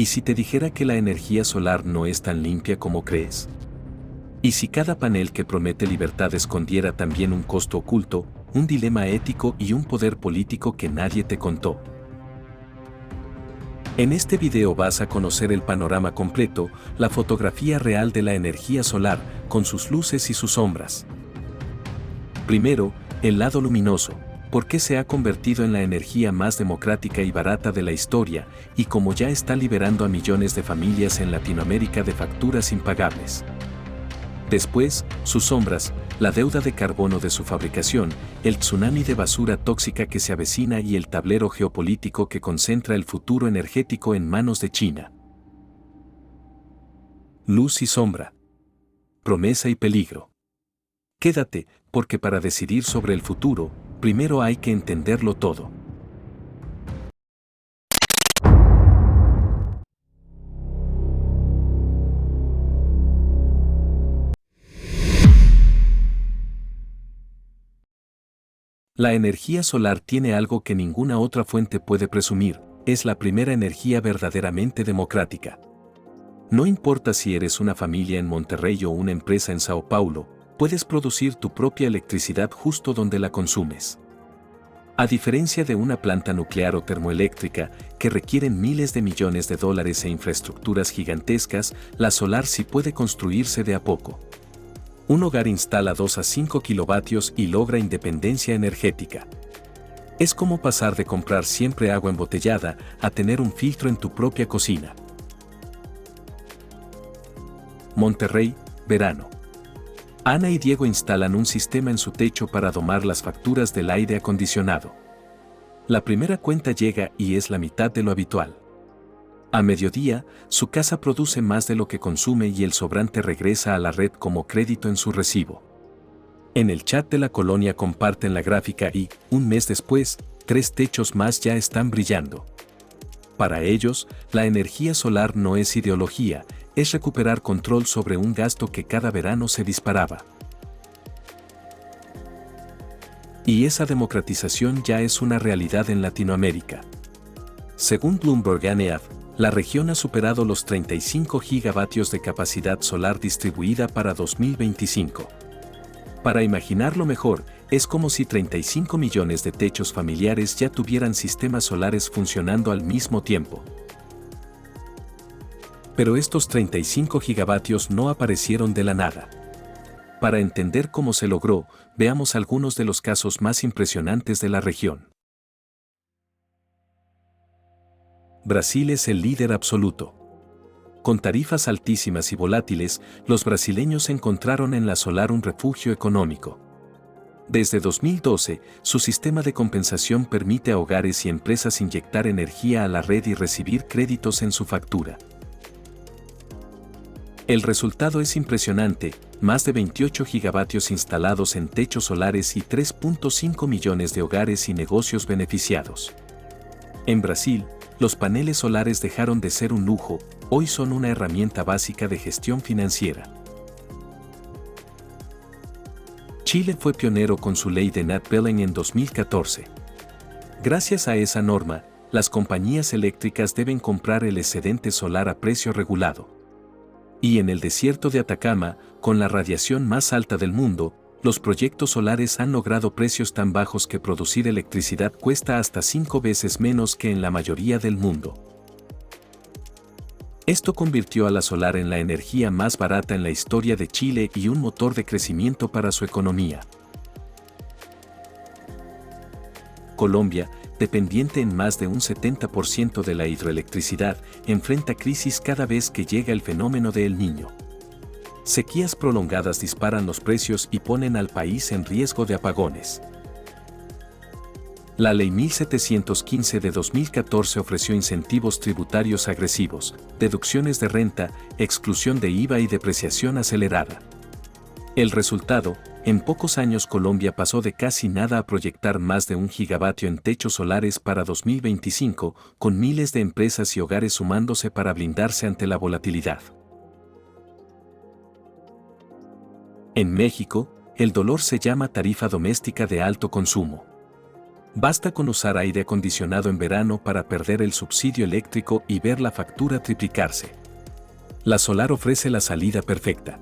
¿Y si te dijera que la energía solar no es tan limpia como crees? ¿Y si cada panel que promete libertad escondiera también un costo oculto, un dilema ético y un poder político que nadie te contó? En este video vas a conocer el panorama completo, la fotografía real de la energía solar, con sus luces y sus sombras. Primero, el lado luminoso, por qué se ha convertido en la energía más democrática y barata de la historia, y cómo ya está liberando a millones de familias en Latinoamérica de facturas impagables. Después, sus sombras, la deuda de carbono de su fabricación, el tsunami de basura tóxica que se avecina y el tablero geopolítico que concentra el futuro energético en manos de China. Luz y sombra. Promesa y peligro. Quédate, porque para decidir sobre el futuro, primero hay que entenderlo todo. La energía solar tiene algo que ninguna otra fuente puede presumir, es la primera energía verdaderamente democrática. No importa si eres una familia en Monterrey o una empresa en Sao Paulo, puedes producir tu propia electricidad justo donde la consumes. A diferencia de una planta nuclear o termoeléctrica, que requieren miles de millones de dólares e infraestructuras gigantescas, la solar sí puede construirse de a poco. Un hogar instala 2 a 5 kilovatios y logra independencia energética. Es como pasar de comprar siempre agua embotellada a tener un filtro en tu propia cocina. Monterrey, verano. Ana y Diego instalan un sistema en su techo para domar las facturas del aire acondicionado. La primera cuenta llega y es la mitad de lo habitual. A mediodía, su casa produce más de lo que consume y el sobrante regresa a la red como crédito en su recibo. En el chat de la colonia comparten la gráfica y, un mes después, 3 techos más ya están brillando. Para ellos, la energía solar no es ideología, es recuperar control sobre un gasto que cada verano se disparaba. Y esa democratización ya es una realidad en Latinoamérica. Según Bloomberg ANEAF, la región ha superado los 35 gigavatios de capacidad solar distribuida para 2025. Para imaginarlo mejor, es como si 35 millones de techos familiares ya tuvieran sistemas solares funcionando al mismo tiempo. Pero estos 35 gigavatios no aparecieron de la nada. Para entender cómo se logró, veamos algunos de los casos más impresionantes de la región. Brasil es el líder absoluto. Con tarifas altísimas y volátiles, los brasileños encontraron en la solar un refugio económico. Desde 2012, su sistema de compensación permite a hogares y empresas inyectar energía a la red y recibir créditos en su factura. El resultado es impresionante, más de 28 gigavatios instalados en techos solares y 3.5 millones de hogares y negocios beneficiados. En Brasil, los paneles solares dejaron de ser un lujo, hoy son una herramienta básica de gestión financiera. Chile fue pionero con su ley de Net Billing en 2014. Gracias a esa norma, las compañías eléctricas deben comprar el excedente solar a precio regulado. Y en el desierto de Atacama, con la radiación más alta del mundo, los proyectos solares han logrado precios tan bajos que producir electricidad cuesta hasta 5 veces menos que en la mayoría del mundo. Esto convirtió a la solar en la energía más barata en la historia de Chile y un motor de crecimiento para su economía. Colombia, dependiente en más de un 70% de la hidroelectricidad, enfrenta crisis cada vez que llega el fenómeno de El Niño. Sequías prolongadas disparan los precios y ponen al país en riesgo de apagones. La Ley 1715 de 2014 ofreció incentivos tributarios agresivos, deducciones de renta, exclusión de IVA y depreciación acelerada. El resultado, en pocos años Colombia pasó de casi nada a proyectar más de 1 gigavatio en techos solares para 2025, con miles de empresas y hogares sumándose para blindarse ante la volatilidad. En México, el dolor se llama tarifa doméstica de alto consumo. Basta con usar aire acondicionado en verano para perder el subsidio eléctrico y ver la factura triplicarse. La solar ofrece la salida perfecta.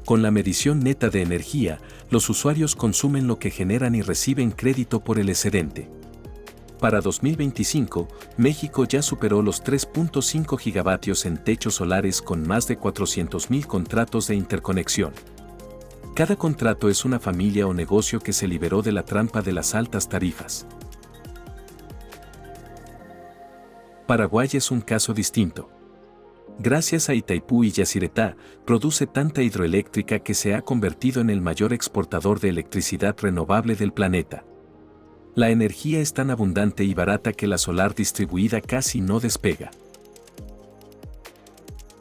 Con la medición neta de energía, los usuarios consumen lo que generan y reciben crédito por el excedente. Para 2025, México ya superó los 3.5 gigavatios en techos solares con más de 400,000 contratos de interconexión. Cada contrato es una familia o negocio que se liberó de la trampa de las altas tarifas. Paraguay es un caso distinto. Gracias a Itaipú y Yacyretá, produce tanta hidroeléctrica que se ha convertido en el mayor exportador de electricidad renovable del planeta. La energía es tan abundante y barata que la solar distribuida casi no despega.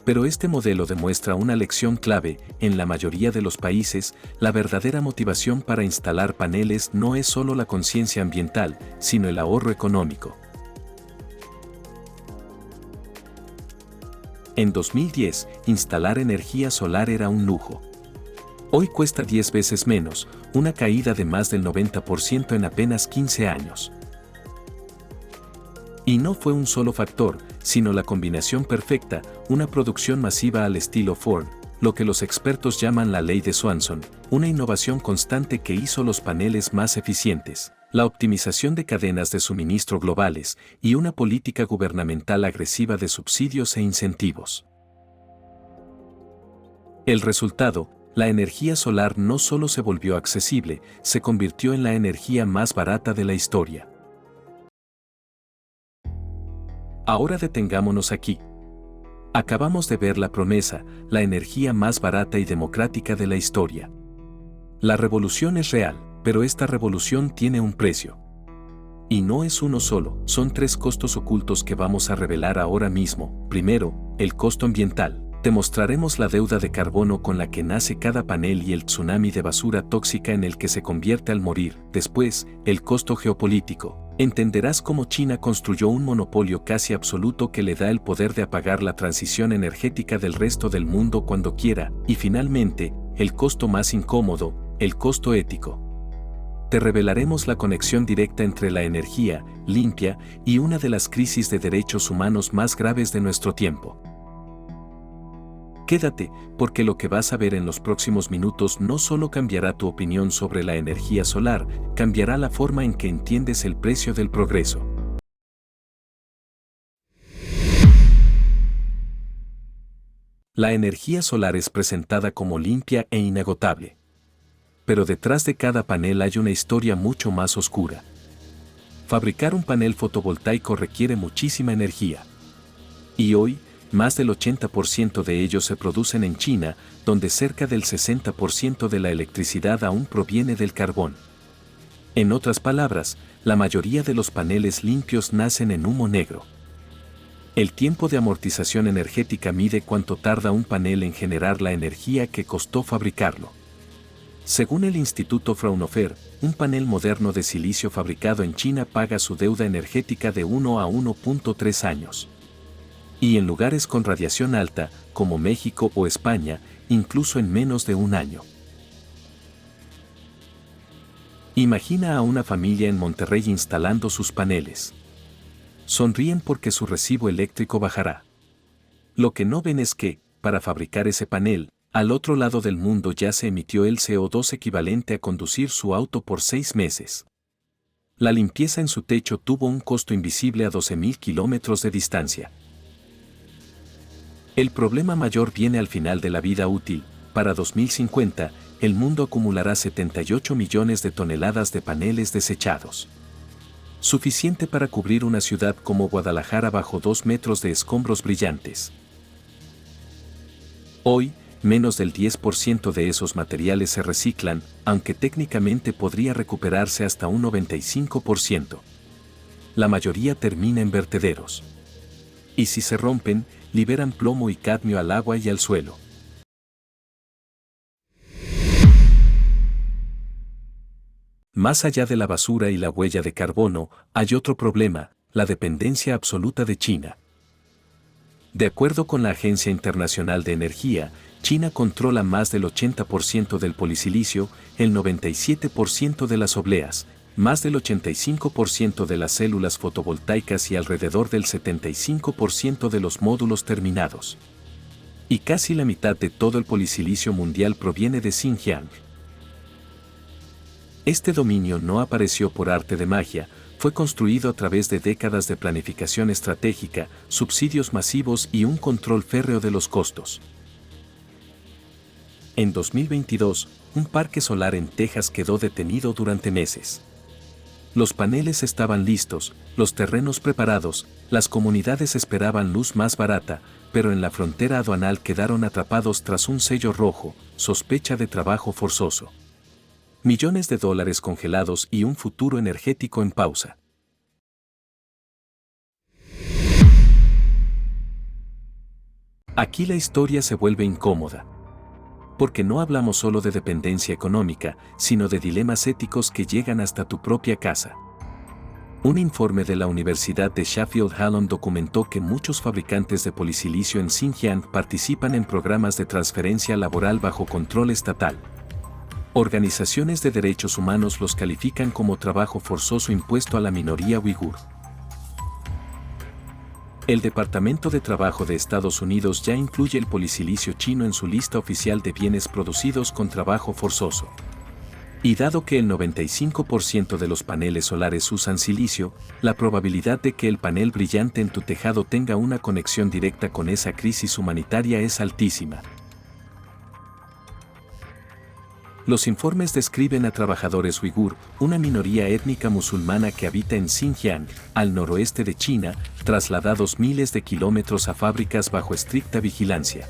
Pero este modelo demuestra una lección clave: en la mayoría de los países, la verdadera motivación para instalar paneles no es solo la conciencia ambiental, sino el ahorro económico. En 2010, instalar energía solar era un lujo. Hoy cuesta 10 veces menos, una caída de más del 90% en apenas 15 años. Y no fue un solo factor, sino la combinación perfecta: una producción masiva al estilo Ford, lo que los expertos llaman la ley de Swanson, una innovación constante que hizo los paneles más eficientes, la optimización de cadenas de suministro globales y una política gubernamental agresiva de subsidios e incentivos. El resultado: la energía solar no solo se volvió accesible, se convirtió en la energía más barata de la historia. Ahora detengámonos aquí. Acabamos de ver la promesa, la energía más barata y democrática de la historia. La revolución es real, pero esta revolución tiene un precio. Y no es uno solo, son 3 costos ocultos que vamos a revelar ahora mismo. Primero, el costo ambiental. Te mostraremos la deuda de carbono con la que nace cada panel y el tsunami de basura tóxica en el que se convierte al morir. Después, el costo geopolítico. Entenderás cómo China construyó un monopolio casi absoluto que le da el poder de apagar la transición energética del resto del mundo cuando quiera. Y finalmente, el costo más incómodo, el costo ético. Te revelaremos la conexión directa entre la energía limpia y una de las crisis de derechos humanos más graves de nuestro tiempo. Quédate, porque lo que vas a ver en los próximos minutos no solo cambiará tu opinión sobre la energía solar, cambiará la forma en que entiendes el precio del progreso. La energía solar es presentada como limpia e inagotable. Pero detrás de cada panel hay una historia mucho más oscura. Fabricar un panel fotovoltaico requiere muchísima energía. Y hoy, más del 80% de ellos se producen en China, donde cerca del 60% de la electricidad aún proviene del carbón. En otras palabras, la mayoría de los paneles limpios nacen en humo negro. El tiempo de amortización energética mide cuánto tarda un panel en generar la energía que costó fabricarlo. Según el Instituto Fraunhofer, un panel moderno de silicio fabricado en China paga su deuda energética de 1 a 1.3 años. Y en lugares con radiación alta, como México o España, incluso en menos de un año. Imagina a una familia en Monterrey instalando sus paneles. Sonríen porque su recibo eléctrico bajará. Lo que no ven es que, para fabricar ese panel, al otro lado del mundo ya se emitió el CO2 equivalente a conducir su auto por 6 meses. La limpieza en su techo tuvo un costo invisible a 12,000 kilómetros de distancia. El problema mayor viene al final de la vida útil. Para 2050, el mundo acumulará 78 millones de toneladas de paneles desechados. Suficiente para cubrir una ciudad como Guadalajara bajo 2 metros de escombros brillantes. Hoy, menos del 10% de esos materiales se reciclan, aunque técnicamente podría recuperarse hasta un 95%. La mayoría termina en vertederos. Y si se rompen, liberan plomo y cadmio al agua y al suelo. Más allá de la basura y la huella de carbono, hay otro problema: la dependencia absoluta de China. De acuerdo con la Agencia Internacional de Energía, China controla más del 80% del polisilicio, el 97% de las obleas, más del 85% de las células fotovoltaicas y alrededor del 75% de los módulos terminados. Y casi la mitad de todo el polisilicio mundial proviene de Xinjiang. Este dominio no apareció por arte de magia, fue construido a través de décadas de planificación estratégica, subsidios masivos y un control férreo de los costos. En 2022, un parque solar en Texas quedó detenido durante meses. Los paneles estaban listos, los terrenos preparados, las comunidades esperaban luz más barata, pero en la frontera aduanal quedaron atrapados tras un sello rojo, sospecha de trabajo forzoso. Millones de dólares congelados y un futuro energético en pausa. Aquí la historia se vuelve incómoda. Porque no hablamos solo de dependencia económica, sino de dilemas éticos que llegan hasta tu propia casa. Un informe de la Universidad de Sheffield Hallam documentó que muchos fabricantes de polisilicio en Xinjiang participan en programas de transferencia laboral bajo control estatal. Organizaciones de derechos humanos los califican como trabajo forzoso impuesto a la minoría uigur. El Departamento de Trabajo de Estados Unidos ya incluye el polisilicio chino en su lista oficial de bienes producidos con trabajo forzoso. Y dado que el 95% de los paneles solares usan silicio, la probabilidad de que el panel brillante en tu tejado tenga una conexión directa con esa crisis humanitaria es altísima. Los informes describen a trabajadores uigur, una minoría étnica musulmana que habita en Xinjiang, al noroeste de China, trasladados miles de kilómetros a fábricas bajo estricta vigilancia.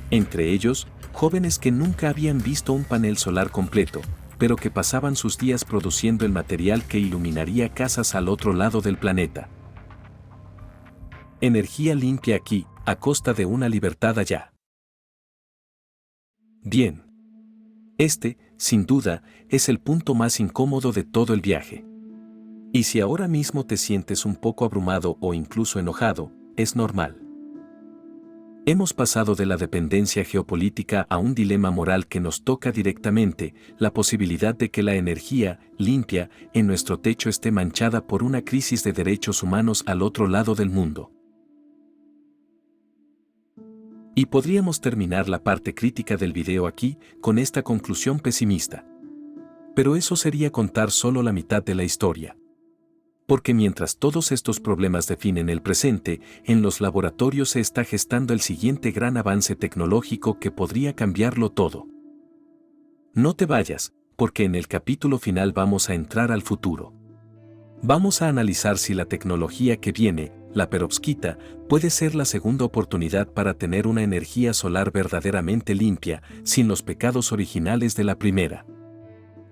Entre ellos, jóvenes que nunca habían visto un panel solar completo, pero que pasaban sus días produciendo el material que iluminaría casas al otro lado del planeta. Energía limpia aquí, a costa de una libertad allá. Bien. Este, sin duda, es el punto más incómodo de todo el viaje. Y si ahora mismo te sientes un poco abrumado o incluso enojado, es normal. Hemos pasado de la dependencia geopolítica a un dilema moral que nos toca directamente, la posibilidad de que la energía, limpia, en nuestro techo esté manchada por una crisis de derechos humanos al otro lado del mundo. Y podríamos terminar la parte crítica del video aquí, con esta conclusión pesimista. Pero eso sería contar solo la mitad de la historia. Porque mientras todos estos problemas definen el presente, en los laboratorios se está gestando el siguiente gran avance tecnológico que podría cambiarlo todo. No te vayas, porque en el capítulo final vamos a entrar al futuro. Vamos a analizar si la tecnología que viene, la perovskita, puede ser la segunda oportunidad para tener una energía solar verdaderamente limpia, sin los pecados originales de la primera.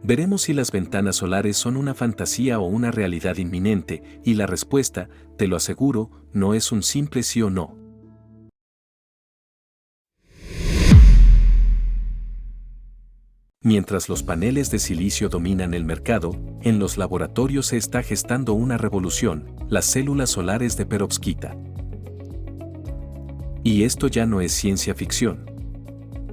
Veremos si las ventanas solares son una fantasía o una realidad inminente, y la respuesta, te lo aseguro, no es un simple sí o no. Mientras los paneles de silicio dominan el mercado, en los laboratorios se está gestando una revolución, las células solares de perovskita. Y esto ya no es ciencia ficción.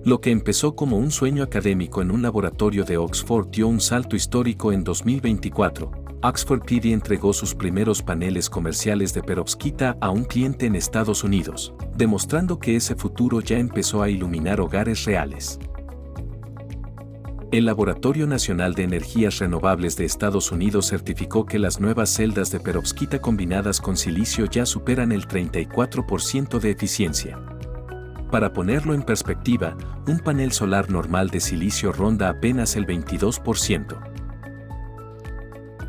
Lo que empezó como un sueño académico en un laboratorio de Oxford dio un salto histórico en 2024. Oxford PD entregó sus primeros paneles comerciales de perovskita a un cliente en Estados Unidos, demostrando que ese futuro ya empezó a iluminar hogares reales. El Laboratorio Nacional de Energías Renovables de Estados Unidos certificó que las nuevas celdas de perovskita combinadas con silicio ya superan el 34% de eficiencia. Para ponerlo en perspectiva, un panel solar normal de silicio ronda apenas el 22%.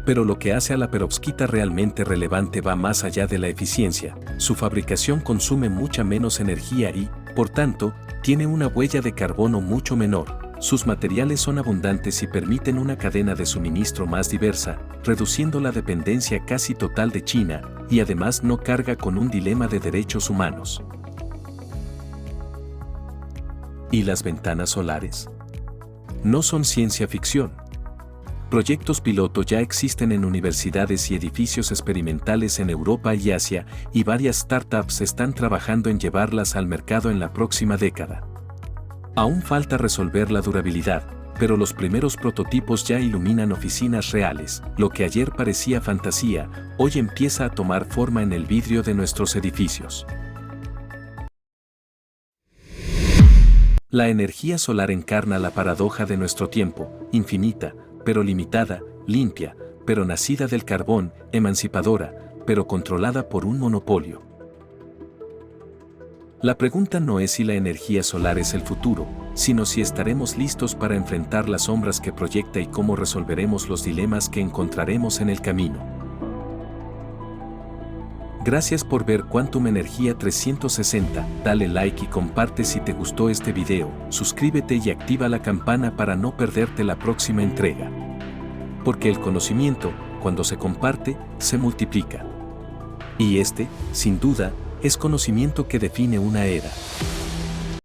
Pero lo que hace a la perovskita realmente relevante va más allá de la eficiencia. Su fabricación consume mucha menos energía y, por tanto, tiene una huella de carbono mucho menor. Sus materiales son abundantes y permiten una cadena de suministro más diversa, reduciendo la dependencia casi total de China, y además no carga con un dilema de derechos humanos. ¿Y las ventanas solares? No son ciencia ficción. Proyectos piloto ya existen en universidades y edificios experimentales en Europa y Asia, y varias startups están trabajando en llevarlas al mercado en la próxima década. Aún falta resolver la durabilidad, pero los primeros prototipos ya iluminan oficinas reales. Lo que ayer parecía fantasía, hoy empieza a tomar forma en el vidrio de nuestros edificios. La energía solar encarna la paradoja de nuestro tiempo, infinita, pero limitada, limpia, pero nacida del carbón, emancipadora, pero controlada por un monopolio. La pregunta no es si la energía solar es el futuro, sino si estaremos listos para enfrentar las sombras que proyecta y cómo resolveremos los dilemas que encontraremos en el camino. Gracias por ver Quantum Energía 360, dale like y comparte si te gustó este video, suscríbete y activa la campana para no perderte la próxima entrega. Porque el conocimiento, cuando se comparte, se multiplica. Y este, sin duda, es conocimiento que define una era.